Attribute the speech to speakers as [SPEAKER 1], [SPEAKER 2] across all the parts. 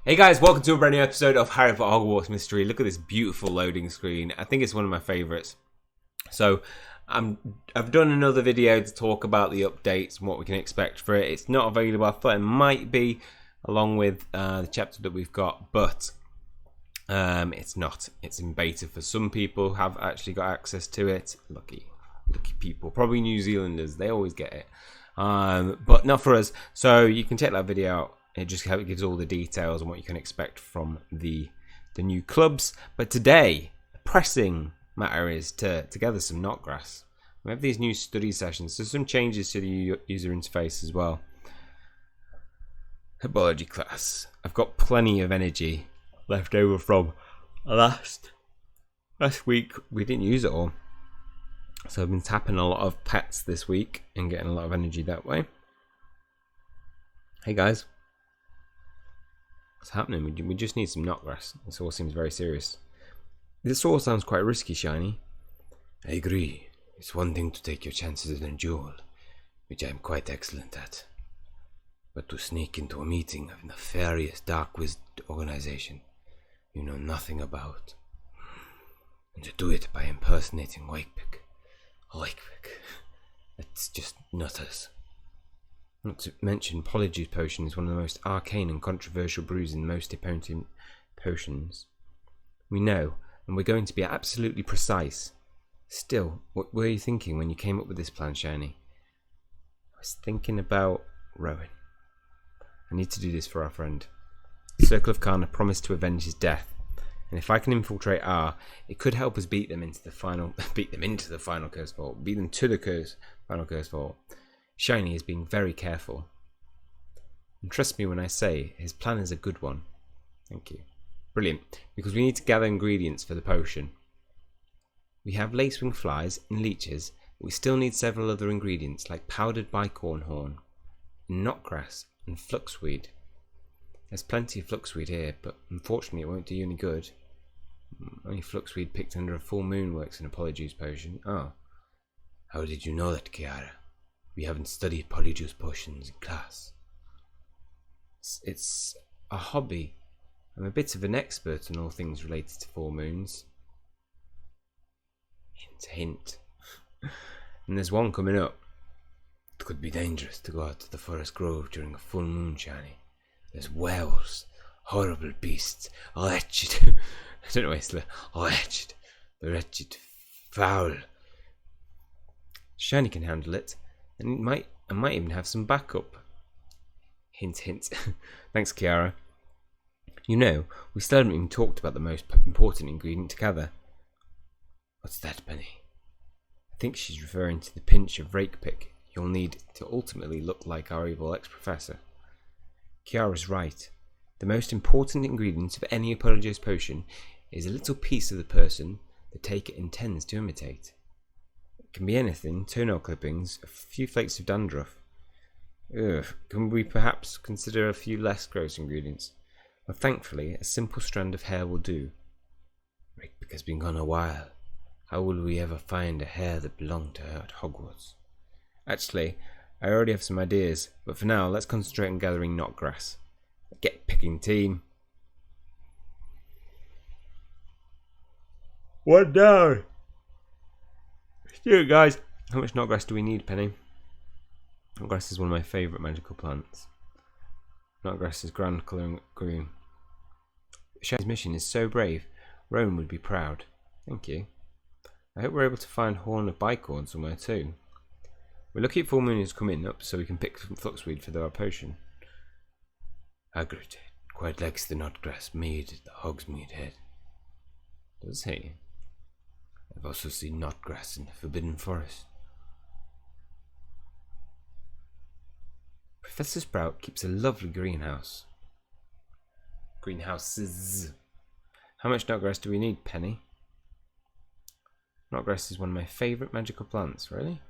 [SPEAKER 1] Hey guys, welcome to a brand new episode of Harry Potter Hogwarts Mystery. Look at this beautiful loading screen. I think it's one of my favourites. So, I've done another video to talk about the updates and what we can expect for it. It's not available. I thought it might be along with the chapter that we've got, but it's not. It's in beta for some people who have actually got access to it. Lucky people. Probably New Zealanders. They always get it. But not for us. So you can check that video out. It just gives all the details on what you can expect from the new clubs. But today, the pressing matter is to gather some knotgrass. We have these new study sessions, so some changes to the user interface as well. Biology class. I've got plenty of energy left over from last week. We didn't use it all. So I've been tapping a lot of pets this week and getting a lot of energy that way. Hey guys. What's happening? We just need some knotgrass. This all seems very serious. This all sounds quite risky, Shiny.
[SPEAKER 2] I agree. It's one thing to take your chances in a duel, which I'm quite excellent at. But to sneak into a meeting of a nefarious dark-wizard organization you know nothing about, and to do it by impersonating RAKEPICK. That's just nutters. Not to mention, POLYJUICE potion is one of the most arcane and controversial brews in most opponent potions. We know, and we're going to be absolutely precise. Still, what were you thinking when you came up with this plan, Shiny? I was thinking about rowing. I need to do this for our friend. The Circle of KHANNA promised to avenge his death, and if I can infiltrate R, it could help us beat them into the final curse vault, beat them to the final curse vault. Shiny is being very careful. And trust me when I say his plan is a good one. Thank you. Brilliant. Because we need to gather ingredients for the potion. We have lacewing flies and leeches, but we still need several other ingredients like powdered bicorn horn, knotgrass and fluxweed. There's plenty of fluxweed here, but unfortunately it won't do you any good. Only fluxweed picked under a full moon works in a polyjuice potion. Oh. How did you know that, Kiara? We haven't studied polyjuice potions in class.
[SPEAKER 1] It's a hobby. I'm a bit of an expert on all things related to full moons. Hint, hint. And there's one coming up.
[SPEAKER 2] It could be dangerous to go out to the forest grove during a full moon, Shiny. There's werewolves, horrible beasts, wretched.
[SPEAKER 1] I don't know why it's
[SPEAKER 2] wretched. The wretched, foul.
[SPEAKER 1] Shiny can handle it. And I might even have some backup. Hint, hint. Thanks, Kiara. You know, we still haven't even talked about the most important ingredient to gather.
[SPEAKER 2] What's that, Penny?
[SPEAKER 1] I think she's referring to the pinch of RAKEPICK you'll need to ultimately look like our evil ex-professor. Kiara's right. The most important ingredient of any POLYJUICE potion is a little piece of the person the taker intends to imitate. Can be anything, toenail clippings, a few flakes of dandruff. Ugh, can we perhaps consider a few less gross ingredients? Well, thankfully, a simple strand of hair will do.
[SPEAKER 2] RAKEPICK has been gone a while. How will we ever find a hair that belonged to her at Hogwarts?
[SPEAKER 1] Actually, I already have some ideas, but for now, let's concentrate on gathering knotgrass. Get picking team. One down! Let's do it, guys. How much knotgrass do we need, Penny? Knotgrass is one of my favourite magical plants. Knotgrass is grand colouring green. Shiny's mission is so brave. Rowan would be proud. Thank you. I hope we're able to find horn of bicorn somewhere too. We're lucky full moon is coming up, so we can pick some fluxweed for our potion.
[SPEAKER 2] Hagrid quite likes the knotgrass made at the Hogsmeade Head.
[SPEAKER 1] Does he?
[SPEAKER 2] I've also seen knotgrass in the Forbidden Forest.
[SPEAKER 1] Professor Sprout keeps a lovely greenhouse. Greenhouses. How much knotgrass do we need, Penny? Knotgrass is one of my favourite magical plants, really?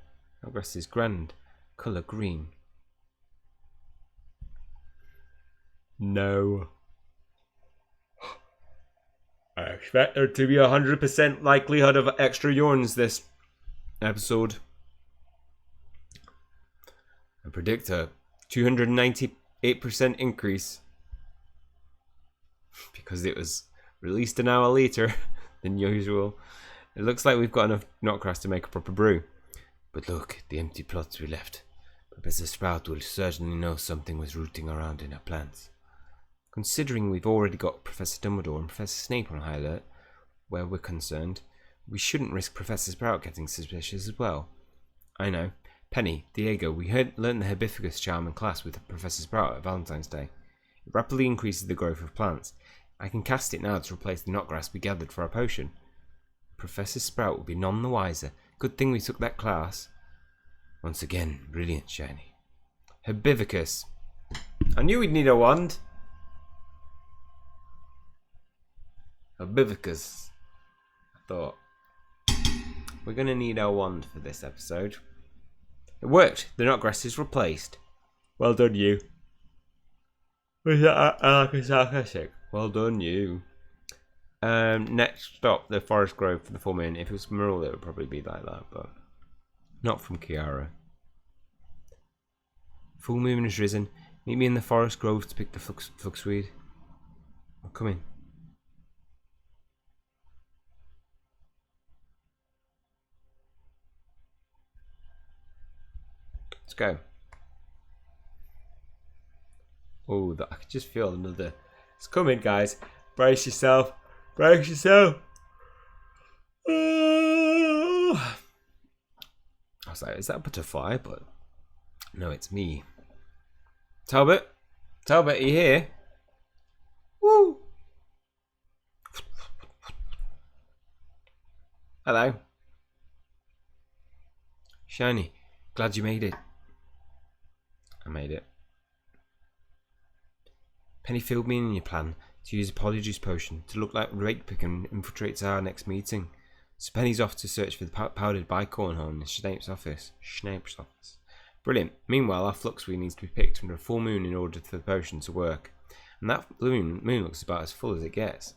[SPEAKER 1] Knotgrass is grand, colour green. No. I expect there to be 100% likelihood of extra yawns this episode. I predict a 298% increase because it was released an hour later than usual. It looks like we've got enough knotgrass to make a proper brew. But look, the empty plots we left. Professor Sprout will certainly know something was rooting around in our plants. Considering we've already got Professor Dumbledore and Professor Snape on high alert, where we're concerned, we shouldn't risk Professor Sprout getting suspicious as well. I know. Penny, Diego, we learned the Herbifugous charm in class with Professor Sprout at Valentine's Day. It rapidly increases the growth of plants. I can cast it now to replace the knotgrass we gathered for our potion. Professor Sprout will be none the wiser. Good thing we took that class. Once again, brilliant, Shiny. Herbivicus. I knew we'd need a wand. Herbivicus. I thought. We're going to need our wand for this episode. It worked. The knotgrass is replaced. Well done, you. Was that sarcastic? Well done, you. Next stop, the forest grove for the full moon. If it was Merle, it would probably be like that, but not from Kiara. Full moon has risen. Meet me in the forest grove to pick the fluxweed. I'm coming. Let's go. Oh, I can just feel another. It's coming, guys. Brace yourself. Brace yourself. I was like, is that a butterfly? But no, it's me. Talbot? Talbot, are you here? Woo! Hello. Shiny, glad you made it. I made it. Penny filled me in your plan to use a polyjuice potion to look like RAKEPICK and infiltrate our next meeting. So Penny's off to search for the powdered bicorn horn in Snape's office. Brilliant. Meanwhile, our fluxweed needs to be picked under a full moon in order for the potion to work. And that moon looks about as full as it gets.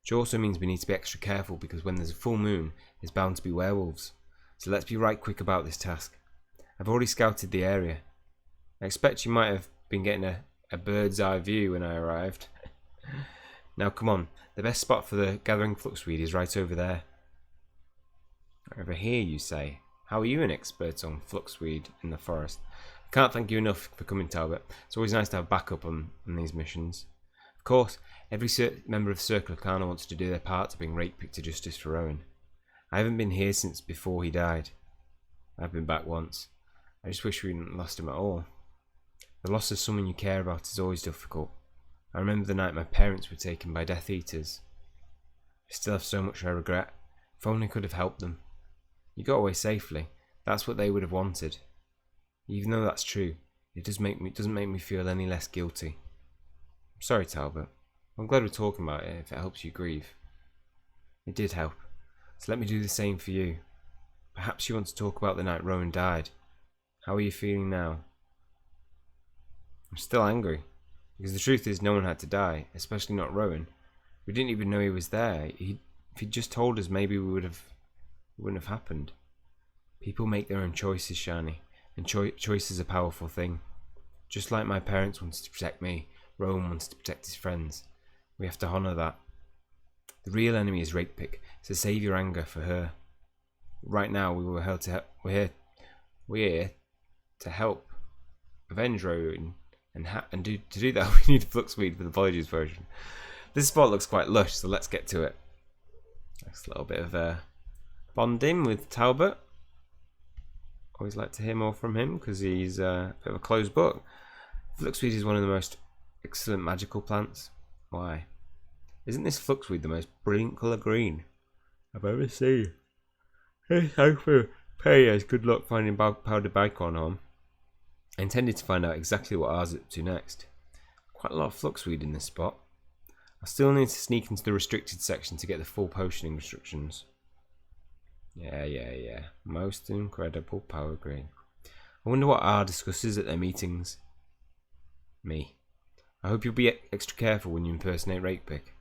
[SPEAKER 1] Which also means we need to be extra careful because when there's a full moon, there's bound to be werewolves. So let's be right quick about this task. I've already scouted the area. I expect you might have been getting a bird's eye view when I arrived. Now come on, the best spot for the gathering fluxweed is right over there. Over here, you say? How are you an expert on fluxweed in the forest? I can't thank you enough for coming, Talbot. It's always nice to have backup on these missions. Of course, every member of the Circle of KHANNA wants to do their part to bring RAKEPICK to justice for Rowan. I haven't been here since before he died. I've been back once. I just wish we hadn't lost him at all. The loss of someone you care about is always difficult. I remember the night my parents were taken by Death Eaters. I still have so much I regret. If only I could have helped them. You got away safely. That's what they would have wanted. Even though that's true, it doesn't make me feel any less guilty. I'm sorry, Talbot. I'm glad we're talking about it if it helps you grieve. It did help. So let me do the same for you. Perhaps you want to talk about the night Rowan died. How are you feeling now? I'm still angry. Because the truth is no one had to die, especially not Rowan. We didn't even know he was there. If he'd just told us, maybe it wouldn't have happened. People make their own choices, Shani, and choice is a powerful thing. Just like my parents wanted to protect me, Rowan wants to protect his friends. We have to honour that. The real enemy is RAKEPICK, so save your anger for her. Right now, we're here to help avenge Rowan, and to do that, we need fluxweed for the POLYJUICE version. This spot looks quite lush, so let's get to it. Next little bit of bonding with Talbot. Always like to hear more from him because he's a bit of a closed book. Fluxweed is one of the most excellent magical plants. Why? Isn't this fluxweed the most brilliant colour green I've ever seen? Let's hope for Perier's good luck finding powdered bicorn horn. I intended to find out exactly what ours is up to next. Quite a lot of fluxweed in this spot. I still need to sneak into the restricted section to get the full potioning restrictions. Yeah. Most incredible power green. I wonder what R discusses at their meetings. Me. I hope you'll be extra careful when you impersonate RAKEPICK.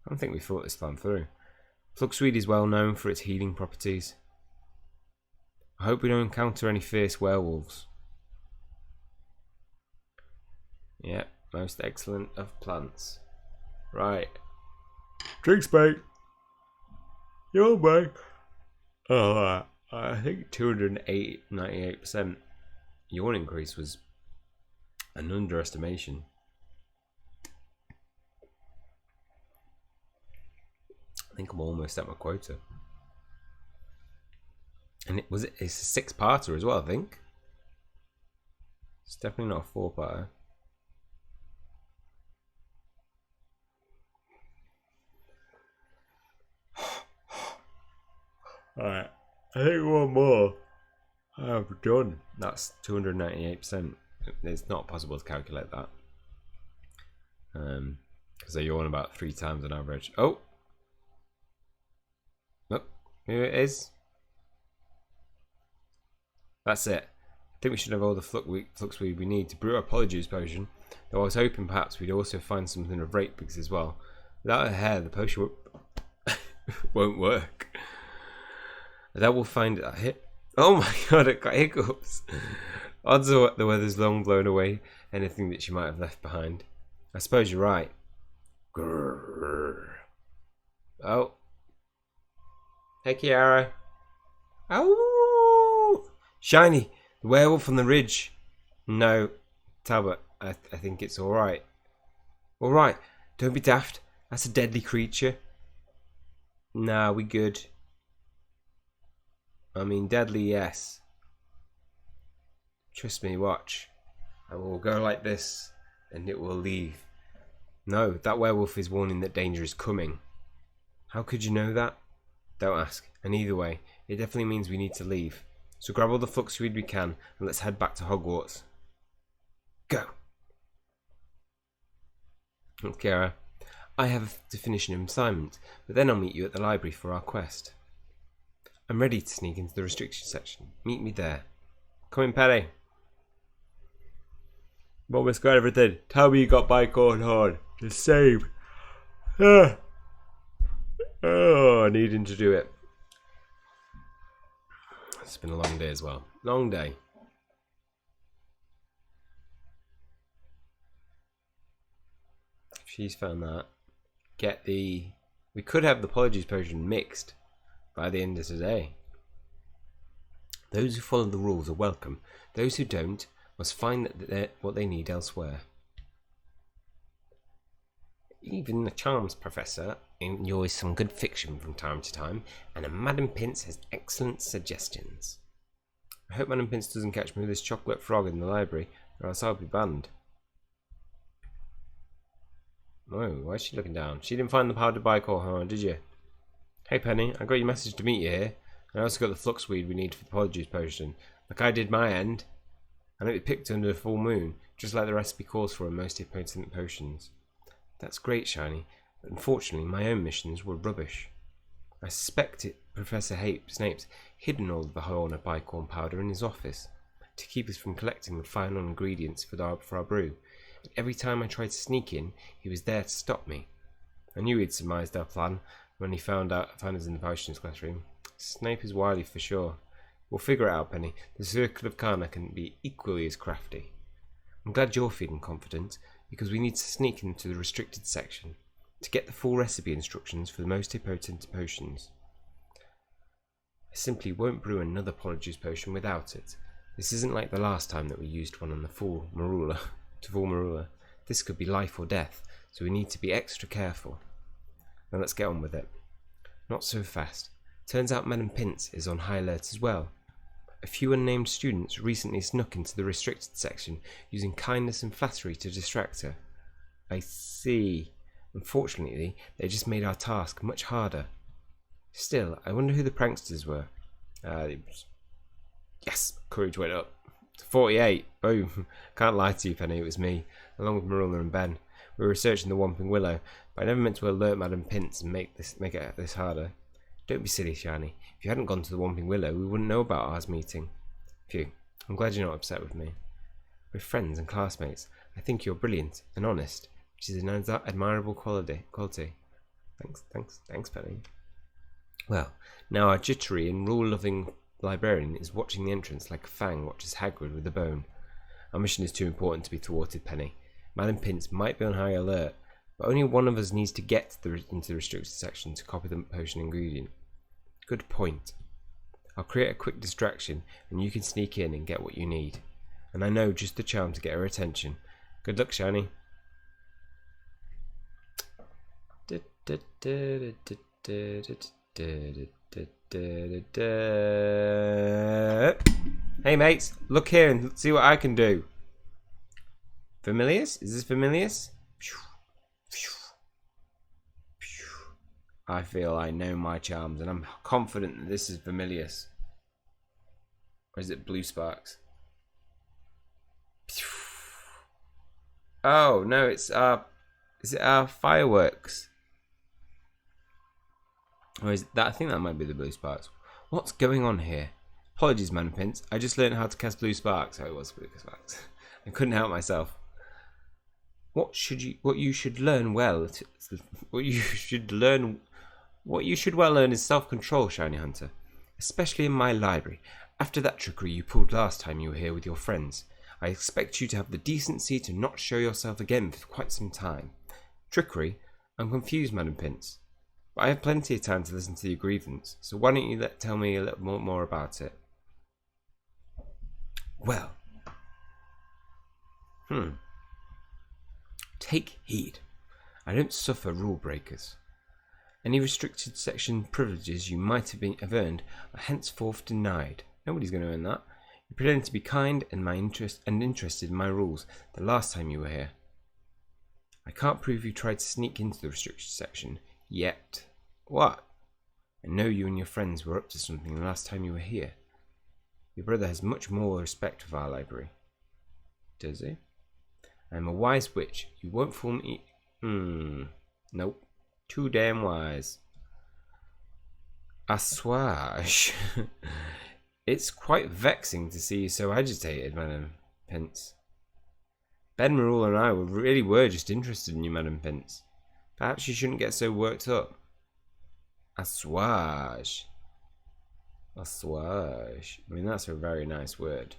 [SPEAKER 1] I don't think we thought this plan through. Fluxweed is well known for its healing properties. I hope we don't encounter any fierce werewolves. Yeah, most excellent of plants. Right. Drinks, mate. Yo, mate. Oh, I think 298%. Yawn increase was an underestimation. I think I'm almost at my quota. And it's a 6-parter as well, I think. It's definitely not a 4-parter. Alright, I think one more I've done. That's 298%. It's not possible to calculate that. Because they yawn about 3 times on average. Oh! Look, here it is. That's it. I think we should have all the fluxweed we need to brew our polyjuice potion. Though I was hoping perhaps we'd also find something of RAKEPICK as well. Without a hair, the potion won't work. That will find it. Hit. Oh my god, it got hiccups. Odds are the weather's long blown away anything that she might have left behind. I suppose you're right. Grrr. Oh. Hey, Kiara. Oh. Shiny, the werewolf on the ridge. No, Talbot, I think it's alright. Alright, don't be daft. That's a deadly creature. Nah, we good. I mean, deadly, yes. Trust me, watch. I will go like this, and it will leave. No, that werewolf is warning that danger is coming. How could you know that? Don't ask. And either way, it definitely means we need to leave. So grab all the fluxweed we can, and let's head back to Hogwarts. Go! Kiara, I have to finish an assignment, but then I'll meet you at the library for our quest. I'm ready to sneak into the restricted section. Meet me there. Come in, Penny. I've almost got everything. Tell me you got Bicorn Horn. The same. Oh, needing to do it. It's been a long day as well. Long day. She's found that. We could have the polyjuice potion mixed by the end of today. Those who follow the rules are welcome. Those who don't must find what they need elsewhere. Even the charms professor enjoys some good fiction from time to time, and Madam Pince has excellent suggestions. I hope Madam Pince doesn't catch me with this chocolate frog in the library, or else I'll be banned. Oh, why is she looking down? She didn't find the powdered Bicorn horn, did you? Hey Penny, I got your message to meet you here. I also got the fluxweed we need for the polyjuice potion. Like I did my end. And it was picked under a full moon, just like the recipe calls for in most potent potions. That's great, Shiny, but unfortunately my own missions were rubbish. I suspect Professor Snape's hidden all of the horn of Bicorn powder in his office, to keep us from collecting the final ingredients for our brew. And every time I tried to sneak in, he was there to stop me. I knew he'd surmised our plan when he found us in the potions classroom. Snape is wily for sure. We'll figure it out, Penny. The Circle of KHANNA can be equally as crafty. I'm glad you're feeling confident, because we need to sneak into the restricted section to get the full recipe instructions for the most potent potions. I simply won't brew another polyjuice potion without it. This isn't like the last time that we used one on the full marula. This could be life or death, so we need to be extra careful. Now let's get on with it. Not so fast. Turns out Madam Pince is on high alert as well. A few unnamed students recently snuck into the restricted section using kindness and flattery to distract her. I see. Unfortunately, they just made our task much harder. Still, I wonder who the pranksters were. Yes, courage went up. To 48. Boom. Can't lie to you, Penny, it was me, along with Marilla and Ben. We were researching the Whomping Willow, but I never meant to alert Madam Pince and make it this harder. Don't be silly, Shiny. If you hadn't gone to the Whomping Willow, we wouldn't know about ours meeting. Phew, I'm glad you're not upset with me. We're friends and classmates. I think you're brilliant and honest, which is an admirable quality. Thanks, Penny. Well, now our jittery and rule-loving librarian is watching the entrance like a fang watches Hagrid with a bone. Our mission is too important to be thwarted, Penny. Madam Pince might be on high alert,
[SPEAKER 2] But only one of us needs to get into the restricted section to copy the potion ingredient. Good point. I'll create a quick distraction and you can sneak in and get what you need. And I know just the charm to get her attention. Good luck, Shiny. Hey mates, look here and see what I can do. Familius? Is this Familius? I feel I know my charms and I'm confident that this is Familius. Or is it Blue Sparks? Oh no, it's is it our fireworks? Or is that, I think that might be the Blue Sparks. What's going on here? Apologies, Manapints. I just learned how to cast Blue Sparks. Oh, it was Blue Sparks. I couldn't help myself. What you should well learn is self-control, Shiny Hunter. Especially in my library. After that trickery you pulled last time you were here with your friends, I expect you to have the decency to not show yourself again for quite some time. Trickery? I'm confused, Madam Pince. But I have plenty of time to listen to your grievance, so why don't you tell me a little more about it? Well. Take heed. I don't suffer rule breakers. Any restricted section privileges you might have earned are henceforth denied. Nobody's going to earn that. You pretended to be kind and interested in my rules the last time you were here. I can't prove you tried to sneak into the restricted section yet. What? I know you and your friends were up to something the last time you were here. Your brother has much more respect for our library. Does he? I am a wise witch. You won't fool me. Nope. Too damn wise. Assuage. It's quite vexing to see you so agitated, Madam Pince. Ben Marul and I really were just interested in you, Madam Pince. Perhaps you shouldn't get so worked up. Assuage. Assuage. I mean, that's a very nice word.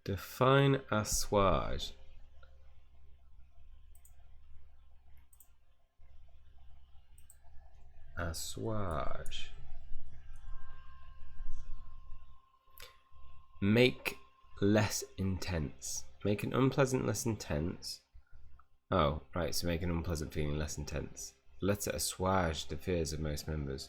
[SPEAKER 2] Define assuage. Assuage. Make less intense. Make an unpleasant less intense. Oh, right, so make an unpleasant feeling less intense. Let it assuage the fears of most members.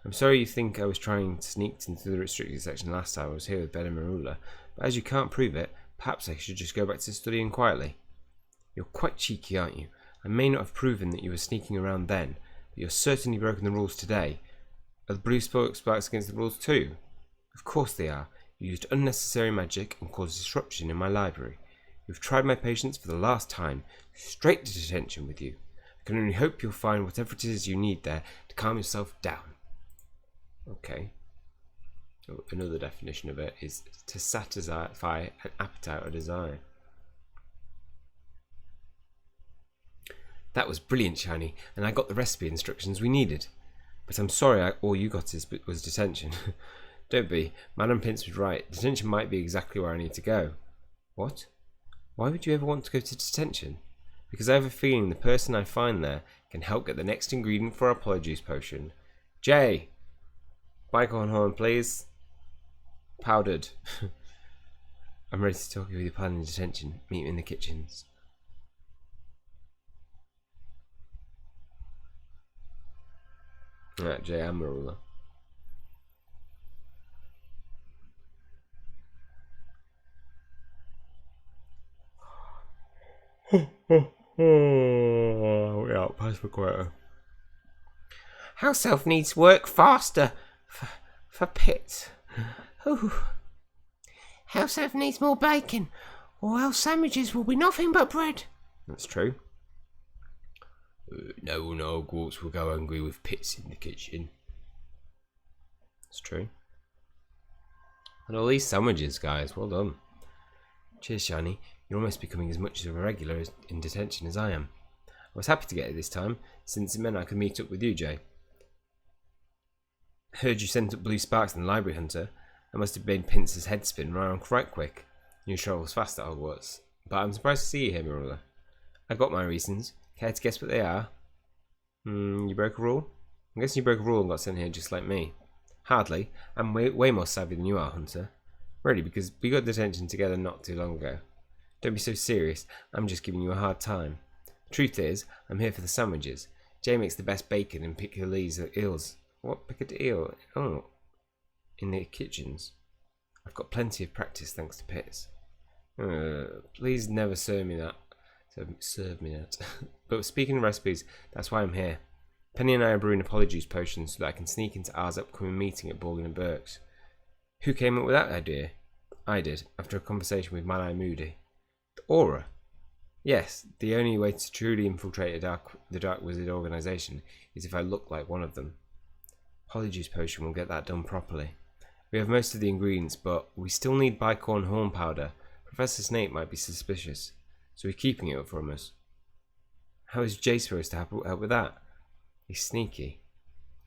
[SPEAKER 2] I'm sorry you think I was trying to sneak into the restricted section last time I was here with Ben and Marula, but as you can't prove it, perhaps I should just go back to studying quietly. You're quite cheeky, aren't you? I may not have proven that you were sneaking around then, but you're certainly broken the rules today. Are the Blue Sparks against the rules too? Of course they are. You used unnecessary magic and caused disruption in my library. You've tried my patience for the last time. Straight to detention with you. I can only hope you'll find whatever it is you need there to calm yourself down. Okay. So another definition of it is to satisfy an appetite or desire. That was brilliant, Shiny, and I got the recipe instructions we needed. But I'm sorry all you got was detention. Don't be. Madam Pince was right. Detention might be exactly where I need to go. What? Why would you ever want to go to detention? Because I have a feeling the person I find there can help get the next ingredient for our POLYJUICE potion. Jay! Bicon horn, please. Powdered. I'm ready to talk with your plan in detention. Meet me in the kitchens. Alright, Jay, I'm Marula. We're out past the quarter. House elf needs work faster for pits. Ooh. House elf needs more bacon, or else sandwiches will be nothing but bread. That's true. No one Hogwarts will go hungry with pits in the kitchen. That's true. And all these sandwiches, guys, well done. Cheers, Shiny. You're almost becoming as much of a regular in detention as I am. I was happy to get it this time, since it meant I could meet up with you, Jay. Heard you sent up Blue Sparks and the Library Hunter. That must have made Pince's head spin right quick. You travels fast at Hogwarts.
[SPEAKER 1] But I'm surprised to see you here, Marilla. I've got my reasons. Care to guess what they are? You broke a rule? I'm guessing you broke a rule and got sent here just like me. Hardly. I'm way more savvy than you are, Hunter. Really, because we got detention together not too long ago. Don't be so serious. I'm just giving you a hard time. The truth is, I'm here for the sandwiches. Jay makes the best bacon and Piccadilly's eels. What pickled eel? Oh, in the kitchens. I've got plenty of practice thanks to Pitts. Please never serve me that. But speaking of recipes, that's why I'm here. Penny and I are brewing a POLYJUICE potion so that I can sneak into ours upcoming meeting at Borgin and Burke's. Who came up with that idea? I did, after a conversation with Mad-Eye Moody. The Aura? Yes, the only way to truly infiltrate the Dark Wizard organisation is if I look like one of them. POLYJUICE potion will get that done properly. We have most of the ingredients, but we still need bicorn horn powder. Professor Snape might be suspicious, so he's keeping it up from us. How is Jay supposed to help with that? He's sneaky.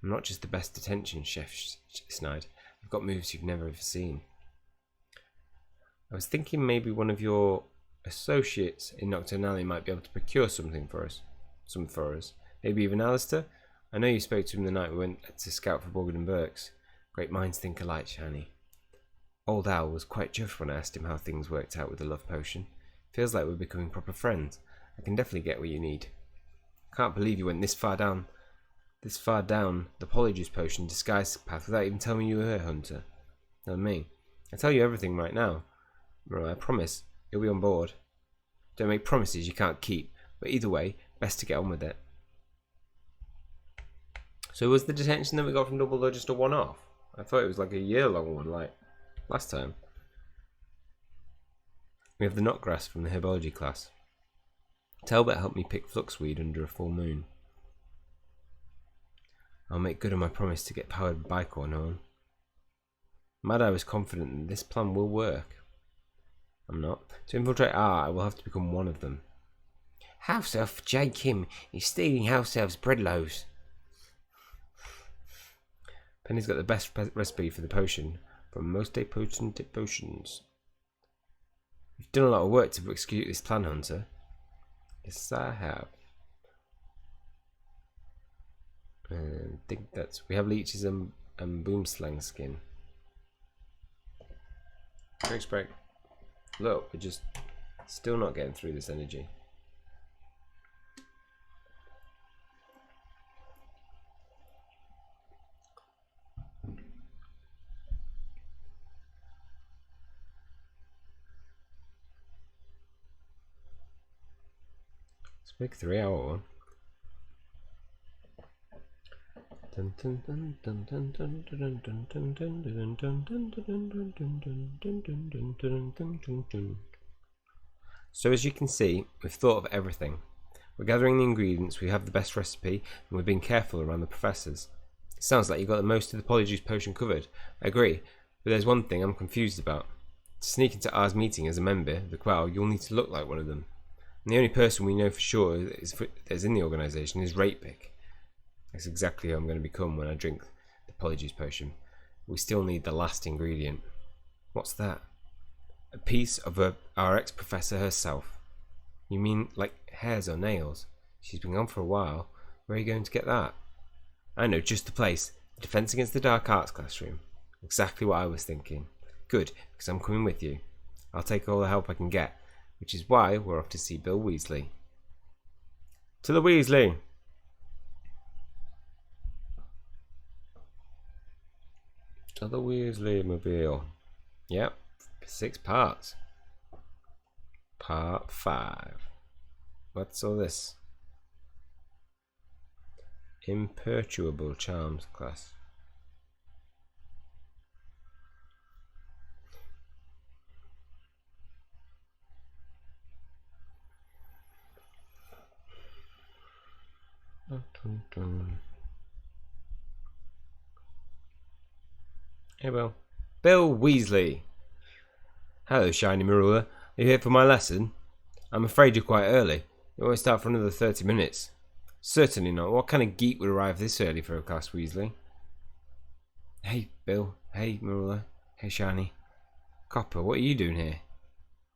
[SPEAKER 1] I'm not just the best detention, Chef Snide. I've got moves you've never ever seen. I was thinking maybe one of your associates in Nocturne Alley might be able to procure something for us. Maybe even Alistair? I know you spoke to him the night we went to scout for Borgin and Burke's. Great minds think alike, Shani. Old Al was quite chuffed when I asked him how things worked out with the love potion. Feels like we're becoming proper friends. I can definitely get what you need. Can't believe you went this far down the POLYJUICE potion disguise path without even telling me you were a hunter. Not me. I tell you everything right now. Well, I promise you'll be on board. Don't make promises you can't keep, but either way, best to get on with it. So was the detention that we got from Dumbledore just a one-off? I thought it was like a year-long one, like last time. We have the knotgrass from the herbology class. Talbot helped me pick fluxweed under a full moon. I'll make good on my promise to get powered by bicorn horn. Mad-Eye was confident that this plan will work. I'm not. To infiltrate R, I will have to become one of them. House elf J. Kim is stealing house elf's bread loaves. Penny's got the best recipe for the potion from Most Potent Potions. You've done a lot of work to execute this plan, Hunter. Yes, I have. I think that's... We have leeches and boomslang skin. Thanks, break. Look, we're just still not getting through this energy. Let's make 3 hour one. So as you can see, we've thought of everything. We're gathering the ingredients, we have the best recipe, and we're being careful around the professors. It sounds like you got most of the POLYJUICE potion covered. I agree, but there's one thing I'm confused about. To sneak into ours meeting as a member of the Quell, you'll need to look like one of them. And the only person we know for sure is in the organisation is RAKEPICK. That's exactly who I'm going to become when I drink the POLYJUICE potion. We still need the last ingredient. What's that? A piece of our ex-professor herself. You mean like hairs or nails? She's been gone for a while. Where are you going to get that? I know just the place. The Defence Against the Dark Arts classroom. Exactly what I was thinking. Good, because I'm coming with you. I'll take all the help I can get, which is why we're off to see Bill Weasley. To the Weasley! To the Weasley mobile. Yep, 6 parts. Part 5. What's all this? Imperturbable Charms class. Dun, dun. Hey, Bill. Bill Weasley. Hello, Shiny Marula. Are you here for my lesson? I'm afraid you're quite early. It won't start for another 30 minutes. Certainly not. What kind of geek would arrive this early for a class, Weasley? Hey, Bill. Hey, Marula. Hey, Shiny. Copper, what are you doing here?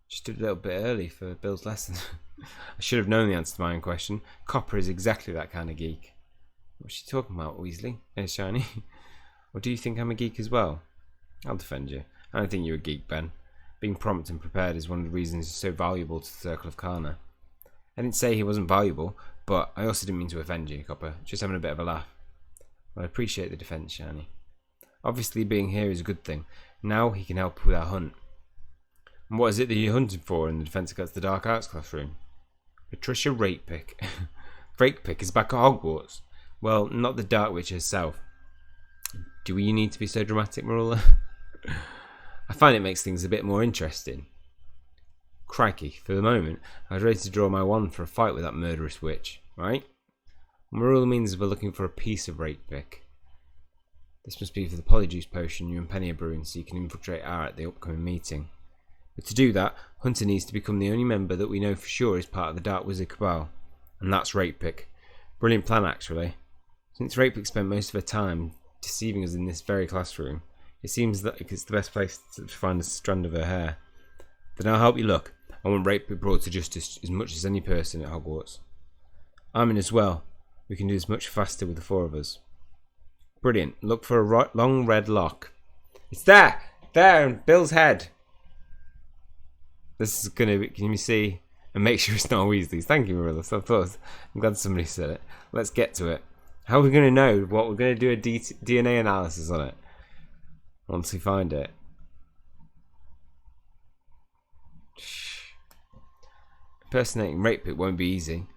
[SPEAKER 2] Just a little bit early for Bill's lesson. I should have known the answer to my own question. Copper is exactly that kind of geek. What's she talking about, Weasley? Shiny? Or do you think I'm a geek as well? I'll defend you. I don't think you're a geek, Ben. Being prompt and prepared is one of the reasons you're so valuable to the Circle of KHANNA. I didn't say he wasn't valuable, but I also didn't mean to offend you, Copper. Just having a bit of a laugh. Well, I appreciate the defence, Shiny. Obviously being here is a good thing. Now he can help with our hunt. And what is it that you're hunting for in the Defence Against the Dark Arts classroom? Patricia RAKEPICK. RAKEPICK is back at Hogwarts. Well, not the Dark Witch herself. Do we need to be so dramatic, Marilla? I find it makes things a bit more interesting. Crikey, for the moment, I was ready to draw my wand for a fight with that murderous witch, right? Marilla means we're looking for a piece of RAKEPICK. This must be for the Polyjuice potion you and Penny are brewing so you can infiltrate R at the upcoming meeting. But to do that, Hunter needs to become the only member that we know for sure is part of the Dark Wizard Cabal. And that's RAKEPICK. Brilliant plan, actually. Since RAKEPICK spent most of her time deceiving us in this very classroom, it seems that it's the best place to find a strand of her hair. Then I'll help you look. I want RAKEPICK brought to justice as much as any person at Hogwarts. I'm in as well. We can do this much faster with the four of us. Brilliant. Look for a long red lock. It's there! There, in Bill's head. This is gonna be, can you see? And make sure it's not Weasley's. Thank you, Marilla. I'm glad somebody said it. Let's get to it. How are we gonna know what we're gonna do a DNA analysis on it once we find it? Impersonating RAKEPICK won't be easy.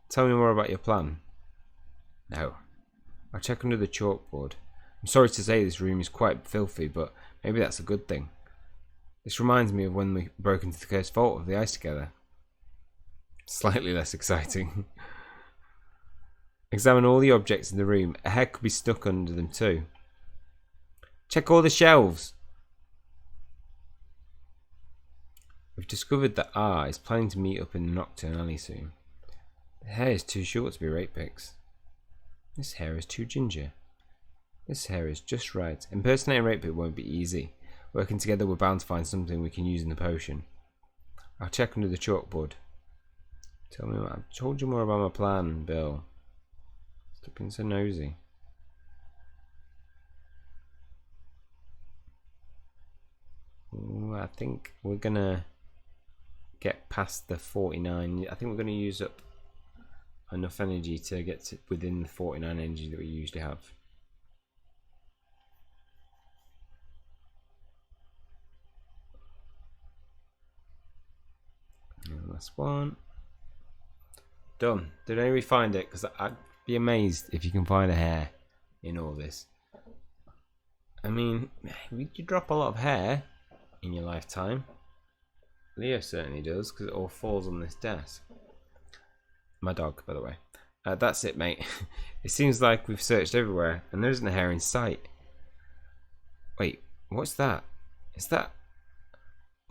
[SPEAKER 2] Tell me more about your plan. No. I'll check under the chalkboard. I'm sorry to say this room is quite filthy, but maybe that's a good thing. This reminds me of when we broke into the cursed vault of the ice together. Slightly less exciting. Examine all the objects in the room. A head could be stuck under them too. Check all the shelves. We've discovered that R is planning to meet up in the Nocturne Alley soon. The hair is too short to be RAKEPICK's. This hair is too ginger. This hair is just right. Impersonating RAKEPICK won't be easy. Working together, we're bound to find something we can use in the potion. I'll check under the chalkboard. Tell me what I've told you more about my plan, Bill. Stop being so nosy. Ooh, I think we're gonna get past the 49. I think we're gonna use up enough energy to get to within the 49 energy that we usually have. And last one. Done. Did anybody find it? Because I'd be amazed if you can find a hair in all this. I mean, you drop a lot of hair in your lifetime. Leo certainly does, because it all falls on this desk. My dog, by the way. That's it, mate. It seems like we've searched everywhere, and there isn't a hair in sight. Wait, what's that? Is that...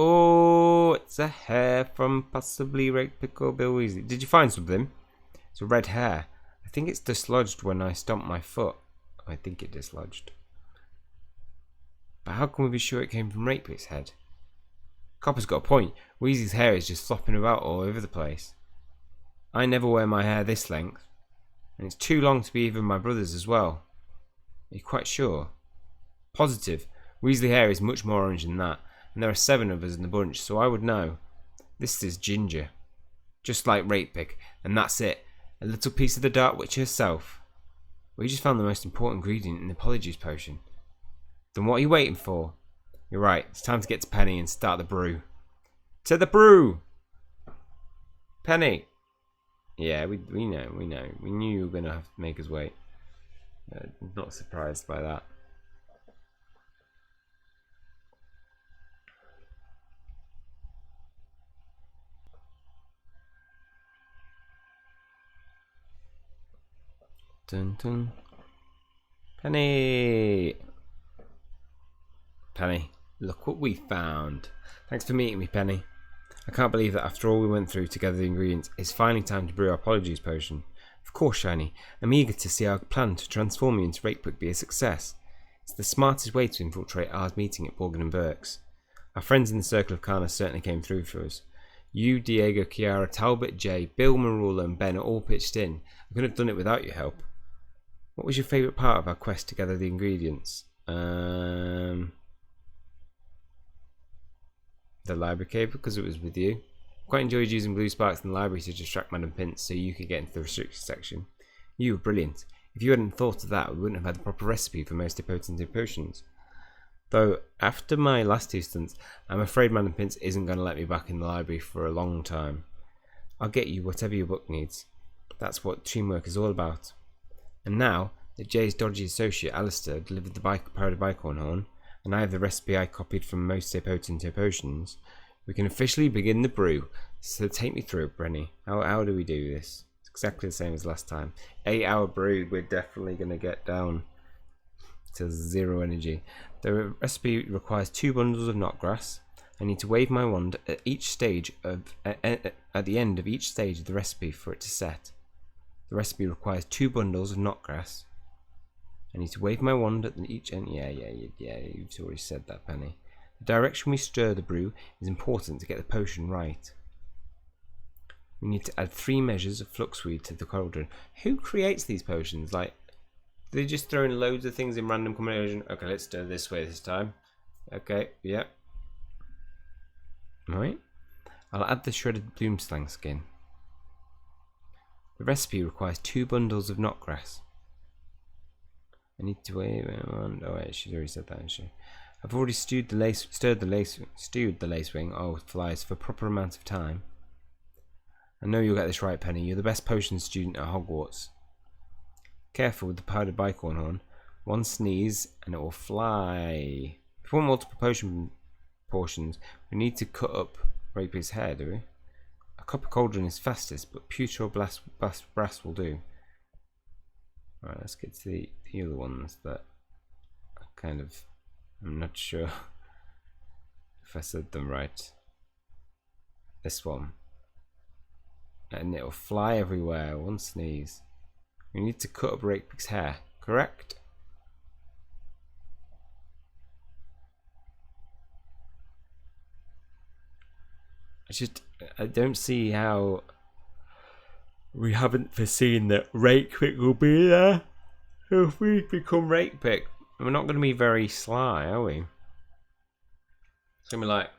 [SPEAKER 2] Oh, it's a hair from possibly RAKEPICK or Bill Weasley. Did you find something? It's a red hair. I think it's dislodged when I stomped my foot. I think it dislodged. But how can we be sure it came from RAKEPICK's head? Copper's got a point. Weasley's hair is just flopping about all over the place. I never wear my hair this length, and it's too long to be even my brother's as well. Are you quite sure? Positive. Weasley hair is much more orange than that, and there are 7 of us in the bunch, so I would know. This is ginger. Just like RAKEPICK, and that's it. A little piece of the Dark Witch herself. We just found the most important ingredient in the Polyjuice potion. Then what are you waiting for? You're right, it's time to get to Penny and start the brew. To the brew! Penny! Yeah, we know. We knew you were going to have to make us wait. Not surprised by that. Dun dun. Penny! Penny, look what we found. Thanks for meeting me, Penny. I can't believe that after all we went through to gather the ingredients, it's finally time to brew our Polyjuice potion. Of course, Shiny. I'm eager to see our plan to transform you into RAKEPICK be a success. It's the smartest way to infiltrate our meeting at Borgin and Burke's. Our friends in the circle of KHANNA certainly came through for us. You, Diego, Kiara, Talbot, Jay, Bill, Marula and Ben all pitched in. I couldn't have done it without your help. What was your favourite part of our quest to gather the ingredients? The library cave, because it was with you. Quite enjoyed using blue sparks in the library to distract Madam Pince so you could get into the restricted section. You were brilliant. If you hadn't thought of that, we wouldn't have had the proper recipe for most potent potions. Though, after my last 2 stunts, I'm afraid Madam Pince isn't going to let me back in the library for a long time. I'll get you whatever your book needs. That's what teamwork is all about. And now that Jay's dodgy associate Alistair delivered the powdered bicorn horn, and I have the recipe I copied from most potent potions, we can officially begin the brew. So take me through it, Brenny. How do we do this? It's exactly the same as last time. 8-hour brew, we're definitely going to get down to 0 energy. The recipe requires 2 bundles of knotgrass. I need to wave my wand at each stage of at the end of each stage of the recipe for it to set. The recipe requires 2 bundles of knotgrass. I need to wave my wand at each end. Yeah, you've already said that, Penny. The direction we stir the brew is important to get the potion right. We need to add 3 measures of fluxweed to the cauldron. Who creates these potions? Like, they just throw in loads of things in random combination. Okay, let's do it this way this time. Okay, yep. Right. I'll add the shredded bloomslang skin. The recipe requires 2 bundles of knotgrass. I need to wait. Oh wait, she's already said that, hasn't she? I've already stewed the lacewing. Oh, flies for a proper amount of time. I know you'll get this right, Penny. You're the best potion student at Hogwarts. Careful with the powdered bicorn horn. 1 sneeze and it will fly. If we want multiple potion portions, we need to cut up Rakepick's hair, do we? A copper cauldron is fastest, but pewter or brass will do. Alright, let's get to the other ones that I'm not sure if I said them right. This one. And it'll fly everywhere. 1 sneeze. We need to cut up Rakepick's hair, correct? I don't see how we haven't foreseen that Rakepick will be there if we become Rakepick. We're not going to be very sly, are we? It's going to be like,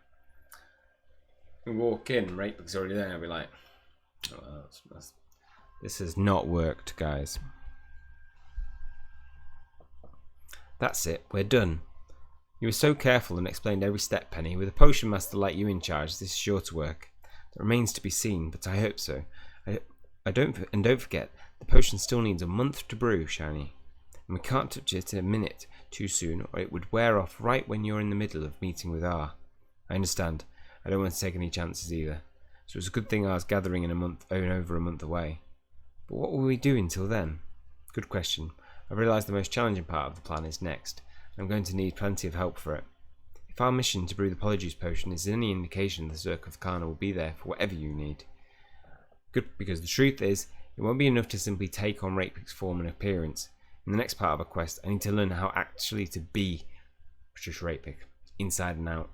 [SPEAKER 2] we walk in, Rakepick's already there, and I'll be like, oh, this has not worked, guys. That's it, we're done. You were so careful and explained every step, Penny. With a potion master like you in charge, this is sure to work. It remains to be seen, but I hope so. Don't forget, the potion still needs a month to brew, Shiny. And we can't touch it a minute too soon, or it would wear off right when you're in the middle of meeting with R. I understand. I don't want to take any chances either. So it's a good thing R's gathering in over a month away. But what will we do until then? Good question. I realise the most challenging part of the plan is next. I'm going to need plenty of help for it. If our mission to brew the POLYJUICE potion is any indication, the Circle of KHANNA will be there for whatever you need. Good, because the truth is, it won't be enough to simply take on Rakepick's form and appearance. In the next part of our quest, I need to learn how actually to be Patricia Rakepick, inside and out.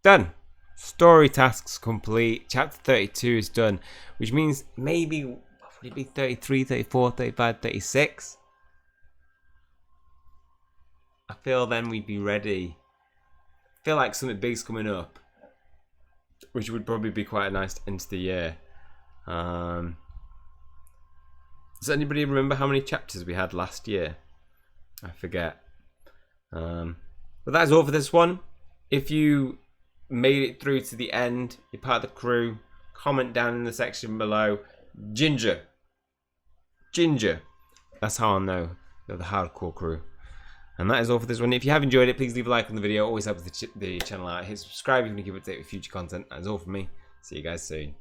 [SPEAKER 2] Done! Story tasks complete. Chapter 32 is done, which means maybe, would it be 33, 34, 35, 36? I feel then we'd be ready. I feel like something big's coming up, which would probably be quite a nice end to the year. Does anybody remember how many chapters we had last year? I forget. But that is all for this one. If you made it through to the end, you're part of the crew, comment down in the section below. Ginger. That's how I know you're the hardcore crew. And that is all for this one. If you have enjoyed it, please leave a like on the video. Always helps the channel out. Hit subscribe if you want to keep updated with future content. That's all from me. See you guys soon.